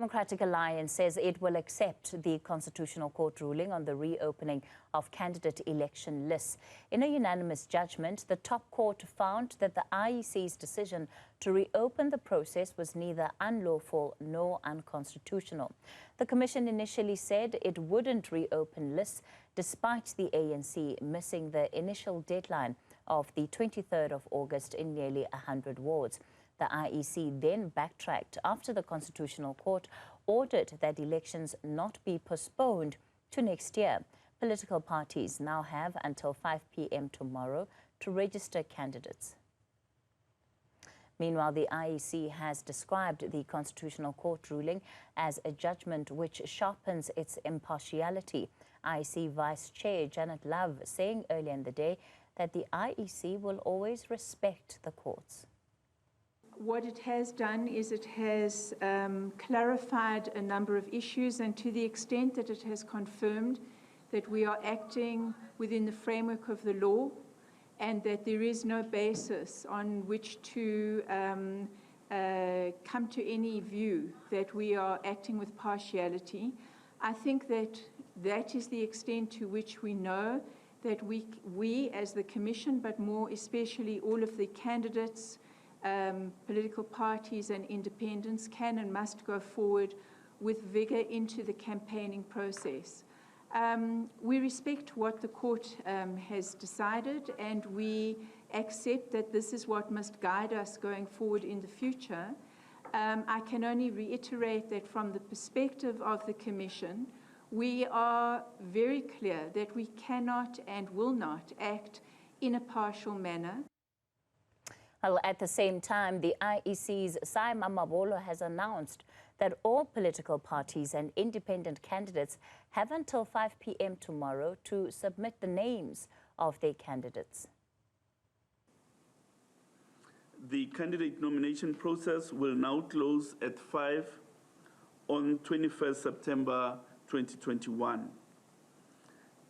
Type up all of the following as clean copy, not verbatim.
Democratic Alliance says it will accept the Constitutional Court ruling on the reopening of candidate election lists. In a unanimous judgment, the top court found that the IEC's decision to reopen the process was neither unlawful nor unconstitutional. The Commission initially said it wouldn't reopen lists despite the ANC missing the initial deadline of the 23rd of August in nearly 100 wards. The IEC then backtracked after the Constitutional Court ordered that elections not be postponed to next year. Political parties now have until 5 p.m. tomorrow to register candidates. Meanwhile, the IEC has described the Constitutional Court ruling as a judgment which sharpens its impartiality. IEC Vice-Chair Janet Love saying earlier in the day that the IEC will always respect the courts. What it has done is it has clarified a number of issues, and to the extent that it has confirmed that we are acting within the framework of the law and that there is no basis on which to come to any view that we are acting with partiality, I think that that is the extent to which we know that we as the Commission, but more especially all of the candidates, political parties and independents can and must go forward with vigour into the campaigning process. We respect what the court has decided, and we accept that this is what must guide us going forward in the future. I can only reiterate that from the perspective of the Commission, we are very clear that we cannot and will not act in a partial manner. Well, at the same time, the IEC's Saima Mabolo has announced that all political parties and independent candidates have until 5 p.m. tomorrow to submit the names of their candidates. The candidate nomination process will now close at 5 on 21st September 2021.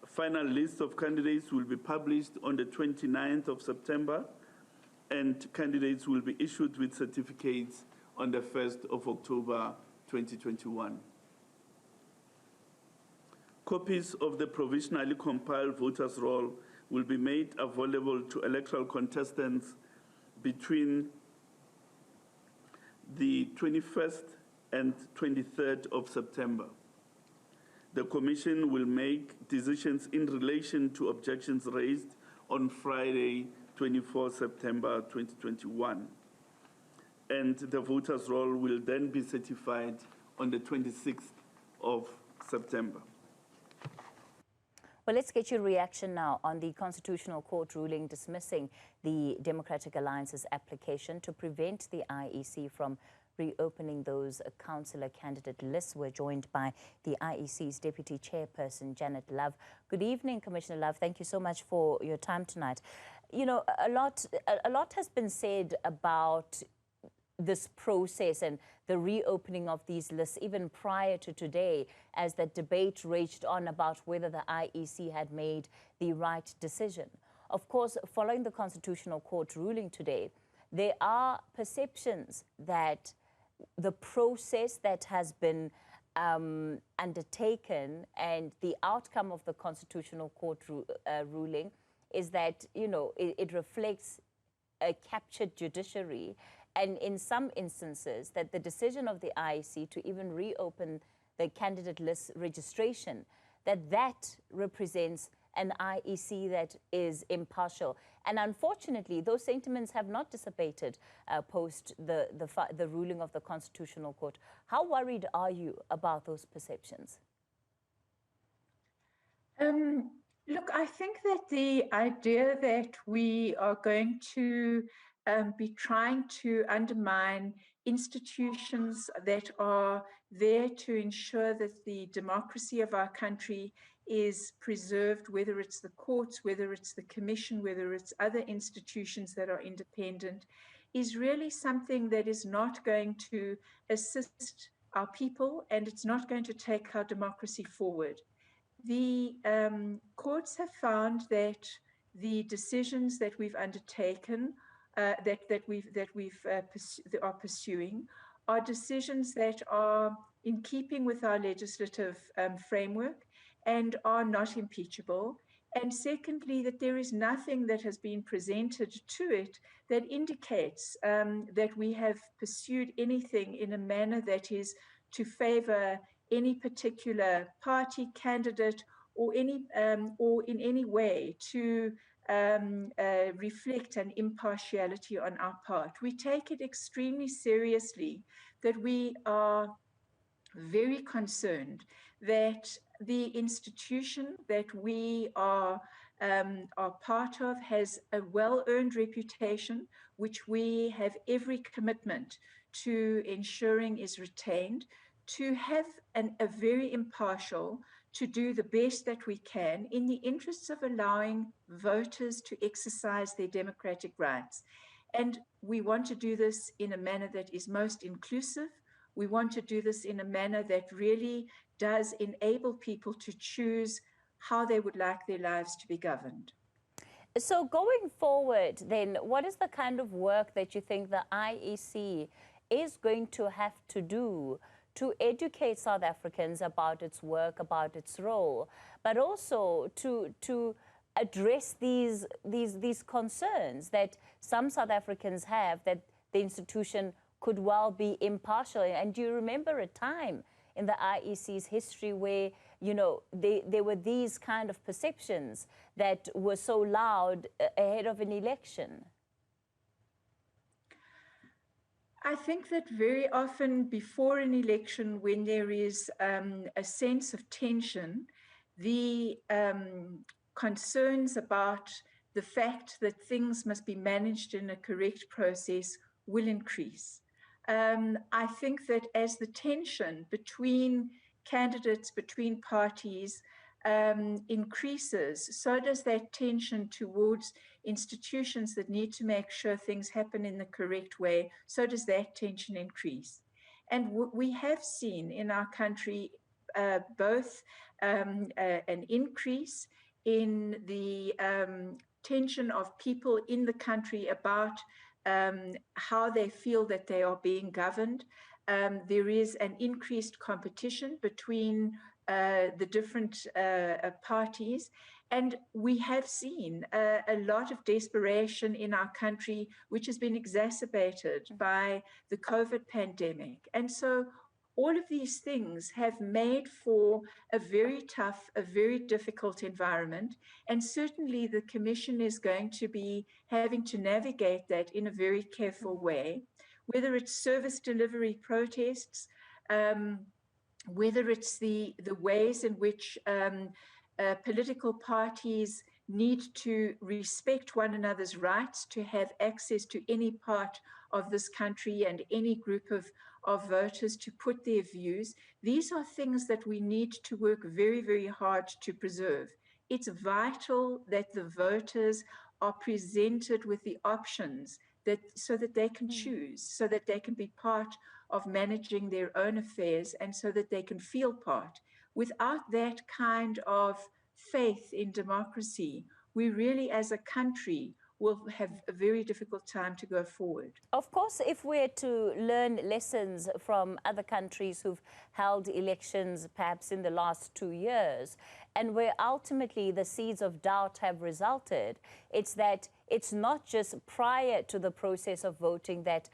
A final list of candidates will be published on the 29th of September, and candidates will be issued with certificates on the 1st of October 2021. Copies of the provisionally compiled voters' roll will be made available to electoral contestants between the 21st and 23rd of September. The Commission will make decisions in relation to objections raised on Friday, 24 September 2021. And the voters' roll will then be certified on the 26th of September. Well, let's get your reaction now on the Constitutional Court ruling dismissing the Democratic Alliance's application to prevent the IEC from reopening those councillor candidate lists. We're joined by the IEC's Deputy Chairperson, Janet Love. Good evening, Commissioner Love. Thank you so much for your time tonight. You know, a lot has been said about this process and the reopening of these lists even prior to today, as the debate raged on about whether the IEC had made the right decision. Of course, following the Constitutional Court ruling today, there are perceptions that the process that has been undertaken and the outcome of the Constitutional Court ruling is that, you know, it reflects a captured judiciary, and in some instances that the decision of the IEC to even reopen the candidate list registration, that represents an IEC that is impartial. And unfortunately, those sentiments have not dissipated post the ruling of the Constitutional Court. How worried are you about those perceptions? Look, I think that the idea that we are going to be trying to undermine institutions that are there to ensure that the democracy of our country is preserved, whether it's the courts, whether it's the Commission, whether it's other institutions that are independent, is really something that is not going to assist our people, and it's not going to take our democracy forward. The courts have found that the decisions that we've undertaken, that we are pursuing, are decisions that are in keeping with our legislative framework and are not impeachable. And secondly, that there is nothing that has been presented to it that indicates that we have pursued anything in a manner that is to favor any particular party, candidate, or in any way to reflect an impartiality on our part. We take it extremely seriously that we are very concerned that the institution that we are part of has a well-earned reputation, which we have every commitment to ensuring is retained, to have a very impartial, to do the best that we can in the interests of allowing voters to exercise their democratic rights. And we want to do this in a manner that is most inclusive. We want to do this in a manner that really does enable people to choose how they would like their lives to be governed. So going forward, then, what is the kind of work that you think the IEC is going to have to do to educate South Africans about its work, about its role, but also to address these concerns that some South Africans have that the institution could well be impartial? And do you remember a time in the IEC's history where, you know, there were these kind of perceptions that were so loud ahead of an election? I think that very often before an election, when there is a sense of tension, the concerns about the fact that things must be managed in a correct process will increase. I think that as the tension between candidates, between parties increases, so does that tension towards institutions that need to make sure things happen in the correct way, so does that tension increase. And we have seen in our country both an increase in the tension of people in the country about how they feel that they are being governed. There is an increased competition between the different parties. And we have seen a lot of desperation in our country, which has been exacerbated by the COVID pandemic. And so all of these things have made for a very tough, a very difficult environment. And certainly the Commission is going to be having to navigate that in a very careful way, whether it's service delivery protests, whether it's the ways in which political parties need to respect one another's rights to have access to any part of this country and any group of voters to put their views. These are things that we need to work very, very hard to preserve. It's vital that the voters are presented with the options so that they can choose, so that they can be part of managing their own affairs, and so that they can feel part. Without that kind of faith in democracy, we really as a country will have a very difficult time to go forward. Of course, if we're to learn lessons from other countries who've held elections perhaps in the last 2 years, and where ultimately the seeds of doubt have resulted, it's that it's not just prior to the process of voting that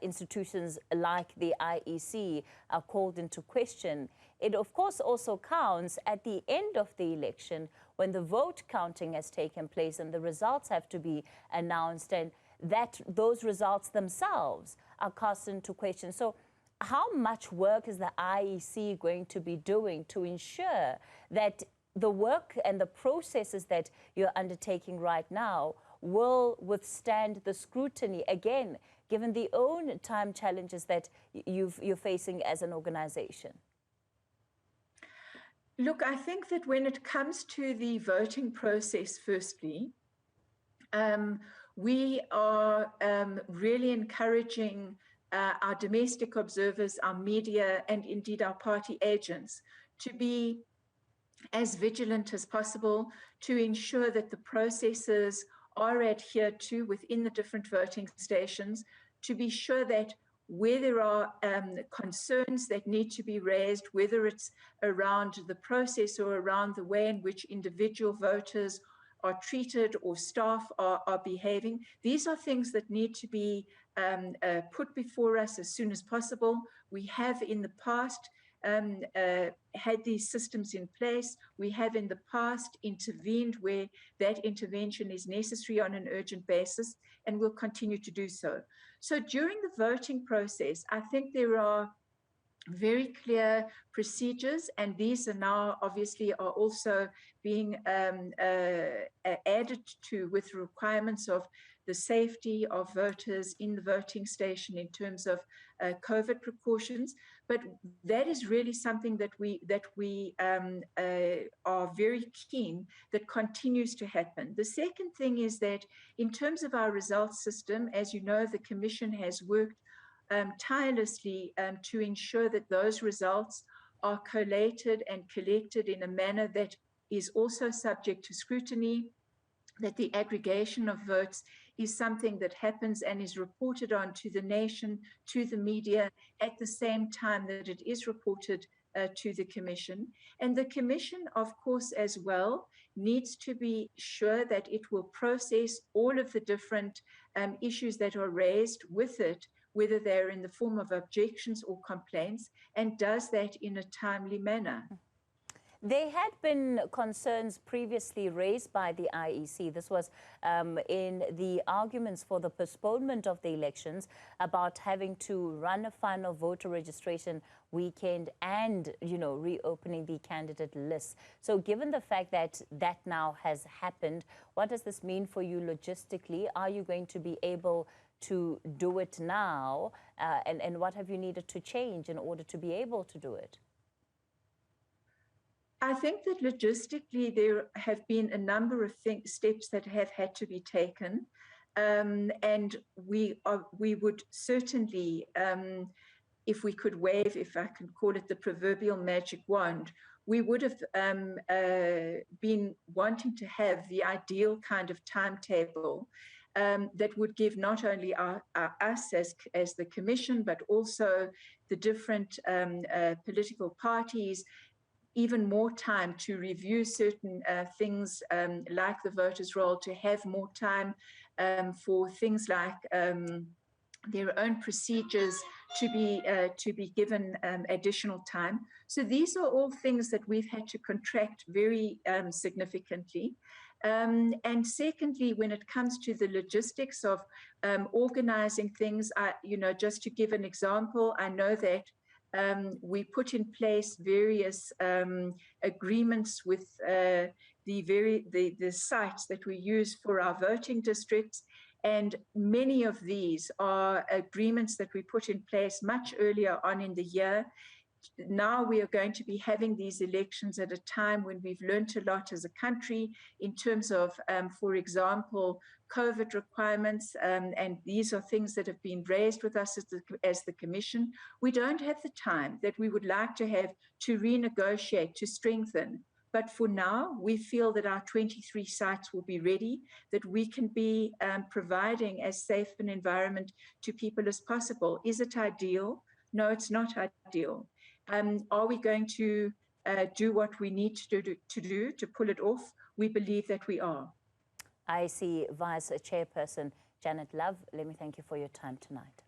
institutions like the IEC are called into question. It, of course, also counts at the end of the election when the vote counting has taken place and the results have to be announced, and that those results themselves are cast into question. So how much work is the IEC going to be doing to ensure that the work and the processes that you're undertaking right now will withstand the scrutiny, again, given the own time challenges that you're facing as an organization? Look, I think that when it comes to the voting process, firstly, we are really encouraging our domestic observers, our media, and indeed our party agents to be as vigilant as possible to ensure that the processes are adhered to within the different voting stations, to be sure that where there are concerns that need to be raised, whether it's around the process or around the way in which individual voters are treated or staff are behaving. These are things that need to be put before us as soon as possible. We have in the past had these systems in place. We have in the past intervened where that intervention is necessary on an urgent basis, and will continue to do so. So during the voting process, I think there are very clear procedures, and these are now obviously are also being added to with requirements of the safety of voters in the voting station in terms of COVID precautions. But that is really something that we are very keen that continues to happen. The second thing is that in terms of our results system, as you know, the Commission has worked tirelessly to ensure that those results are collated and collected in a manner that is also subject to scrutiny, that the aggregation of votes is something that happens and is reported on to the nation, to the media, at the same time that it is reported to the Commission. And the Commission, of course, as well, needs to be sure that it will process all of the different issues that are raised with it, whether they're in the form of objections or complaints, and does that in a timely manner. There had been concerns previously raised by the IEC. This was in the arguments for the postponement of the elections about having to run a final voter registration weekend and, reopening the candidate list. So given the fact that that now has happened, what does this mean for you logistically? Are you going to be able to do it now? And what have you needed to change in order to be able to do it? I think that logistically there have been a number of steps that have had to be taken, and we would certainly, if we could wave, if I can call it the proverbial magic wand, we would have been wanting to have the ideal kind of timetable that would give not only us as the Commission, but also the different political parties even more time to review certain things like the voters' roll, to have more time for things like their own procedures to be given additional time. So these are all things that we've had to contract very significantly. And secondly, when it comes to the logistics of organizing things, just to give an example, I know that we put in place various agreements with the sites that we use for our voting districts, and many of these are agreements that we put in place much earlier on in the year. Now we are going to be having these elections at a time when we've learned a lot as a country in terms of, for example, COVID requirements, and these are things that have been raised with us as the Commission. We don't have the time that we would like to have to renegotiate, to strengthen. But for now, we feel that our 23 sites will be ready, that we can be providing as safe an environment to people as possible. Is it ideal? No, it's not ideal. Are we going to do what we need to do to pull it off? We believe that we are. IEC Vice-Chairperson Janet Love, let me thank you for your time tonight.